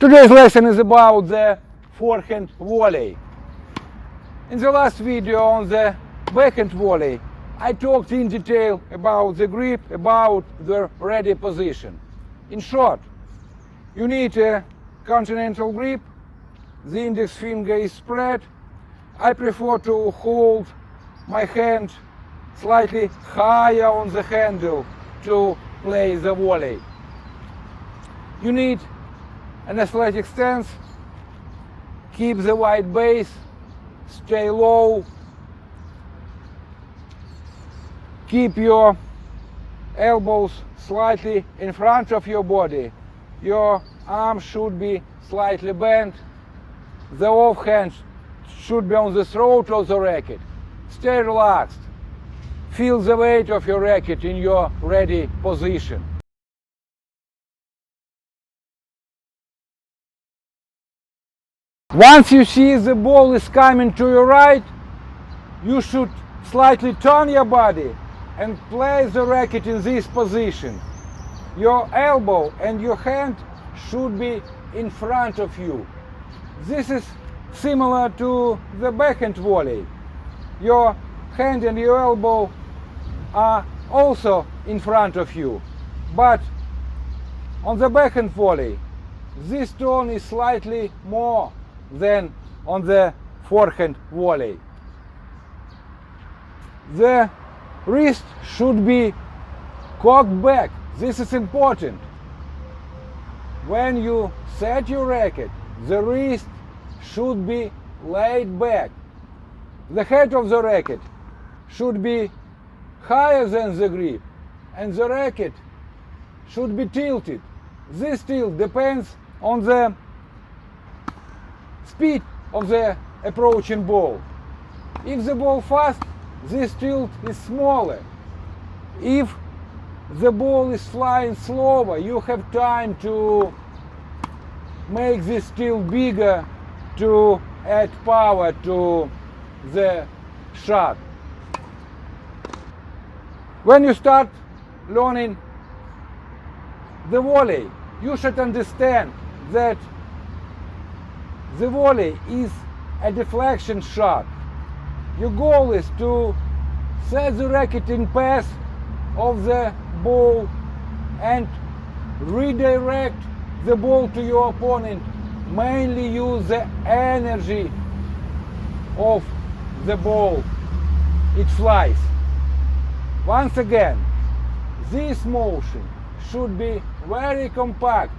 Today's lesson is about the forehand volley. In the last video on the backhand volley, I talked in detail about the grip, about the ready position. In short, you need a continental grip, the index finger is spread. I prefer to hold my hand slightly higher on the handle to play the volley. You need an athletic stance, keep the wide base, stay low, keep your elbows slightly in front of your body, your arms should be slightly bent, the offhand should be on the throat of the racket. Stay relaxed, feel the weight of your racket in your ready position. Once you see the ball is coming to your right, you should slightly turn your body and place the racket in this position. Your elbow and your hand should be in front of you. This is similar to the backhand volley. Your hand and your elbow are also in front of you. But on the backhand volley, this turn is slightly more than on the forehand volley. The wrist should be cocked back. This is important. When you set your racket, the wrist should be laid back. The head of the racket should be higher than the grip, and the racket should be tilted. This tilt depends on the speed of the approaching ball. If the ball fast, this tilt is smaller. If the ball is flying slower, you have time to make this tilt bigger to add power to the shot. When you start learning the volley, you should understand that the volley is a deflection shot. Your goal is to set the racket in path of the ball and redirect the ball to your opponent. Mainly use the energy of the ball. It flies. Once again, this motion should be very compact,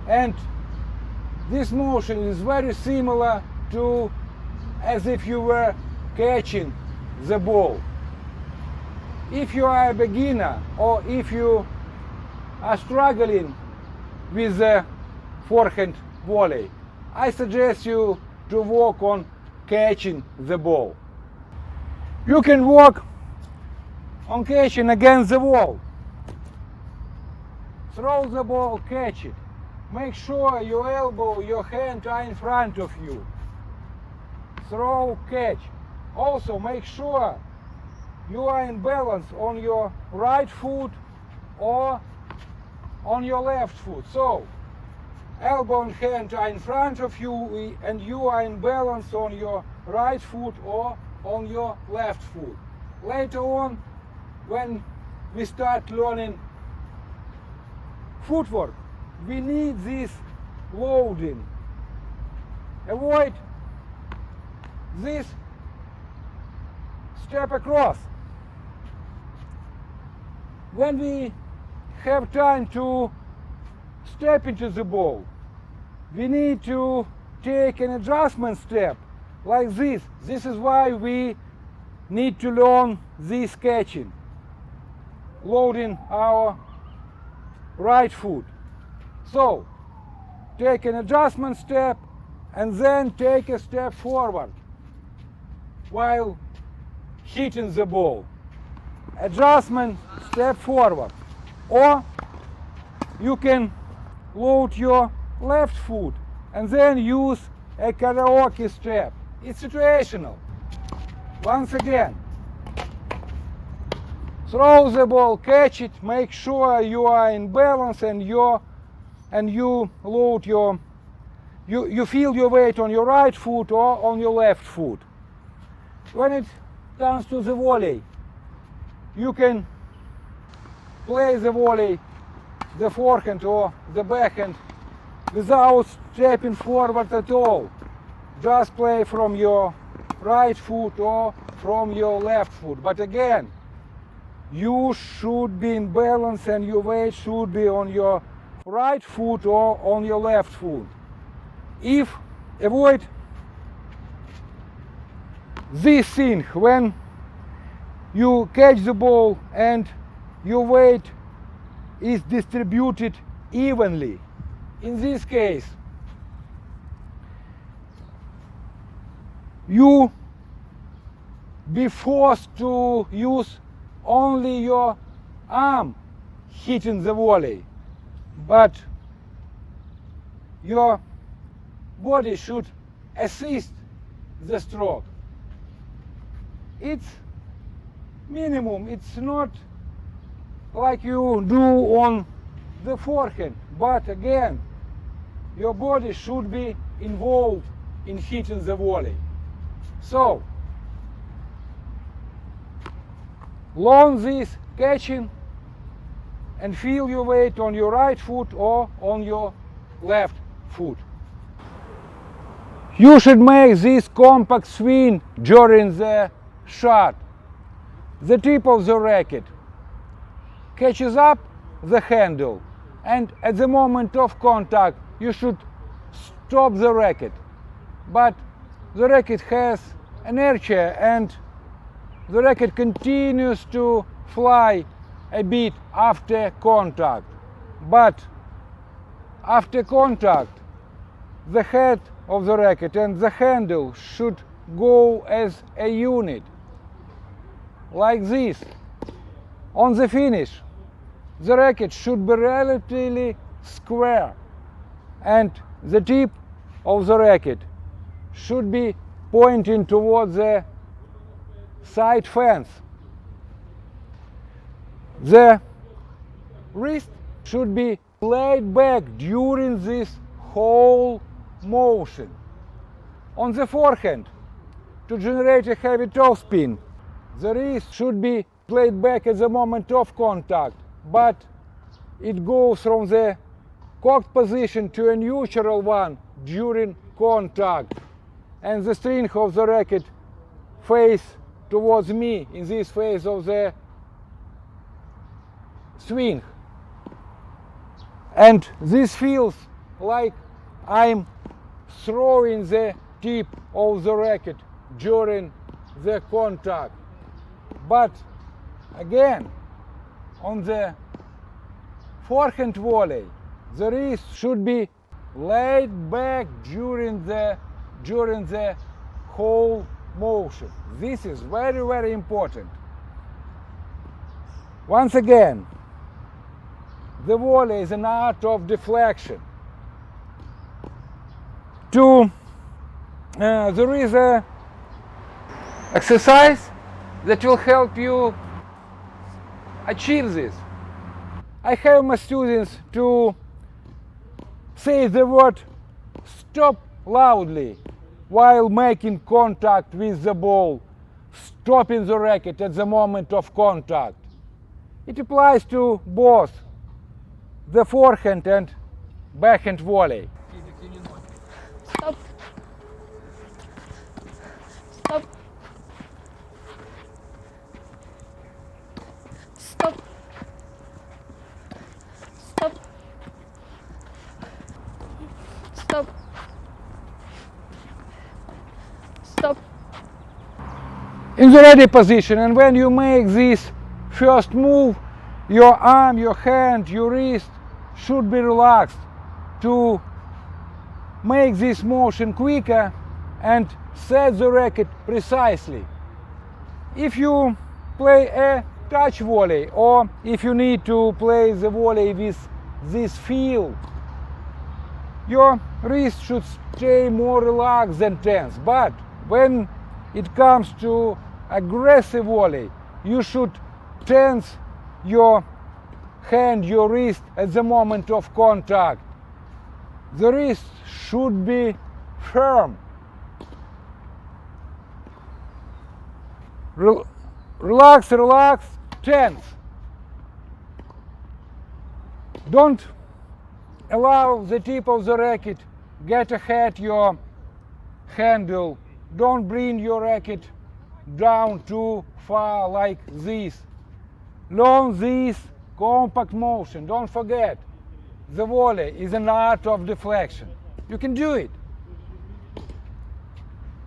and this motion is very similar to as if you were catching the ball. If you are a beginner or if you are struggling with the forehand volley, I suggest you to work on catching the ball. You can work on catching against the wall. Throw the ball, catch it. Make sure your elbow, your hand are in front of you. Throw, catch. Also make sure you are in balance on your right foot or on your left foot. So, elbow and hand are in front of you and you are in balance on your right foot or on your left foot. Later on, when we start learning footwork, we need this loading. Avoid this step across. When we have time to step into the ball, we need to take an adjustment step like this. This is why we need to learn this catching, loading our right foot. So, take an adjustment step and then take a step forward while hitting the ball. Adjustment, step forward. Or you can load your left foot and then use a karaoke step. It's situational. Once again, throw the ball, catch it, make sure you are in balance and your and you load you feel your weight on your right foot or on your left foot. When it comes to the volley, you can play the volley, the forehand or the backhand, without stepping forward at all. Just play from your right foot or from your left foot. But again, you should be in balance and your weight should be on your right foot or on your left foot. Avoid this thing when you catch the ball and your weight is distributed evenly. In this case, you be forced to use only your arm hitting the volley, but your body should assist the stroke. It's minimum, it's not like you do on the forehand, but again, your body should be involved in hitting the volley. So, learn this catching and feel your weight on your right foot or on your left foot. You should make this compact swing during the shot. The tip of the racket catches up the handle, and at the moment of contact you should stop the racket. But the racket has inertia and the racket continues to fly a bit after contact. But after contact, the head of the racket and the handle should go as a unit, like this. On the finish, the racket should be relatively square and the tip of the racket should be pointing towards the side fence. The wrist should be laid back during this whole motion. On the forehand, to generate a heavy topspin, the wrist should be laid back at the moment of contact, but it goes from the cocked position to a neutral one during contact, and the string of the racket face towards me in this phase of the swing. And this feels like I'm throwing the tip of the racket during the contact. But again, on the forehand volley, the wrist should be laid back during the whole motion. This is very, very important. Once again, the volley is an art of deflection. There is a exercise that will help you achieve this. I have my students to say the word stop loudly while making contact with the ball, stopping the racket at the moment of contact. It applies to both the forehand and backhand volley. Stop. Stop. Stop. Stop. Stop. Stop. In the ready position, and when you make this first move, your arm, your hand, your wrist should be relaxed to make this motion quicker and set the racket precisely. If you play a touch volley, or if you need to play the volley with this feel, your wrist should stay more relaxed than tense. But when it comes to aggressive volley, you should tense your hand, your wrist at the moment of contact, The wrist should be firm. Relax, relax, tense. Don't allow the tip of the racket get ahead your handle. Don't bring your racket down too far like this. Learn this compact motion. Don't forget, the volley is an art of deflection. You can do it.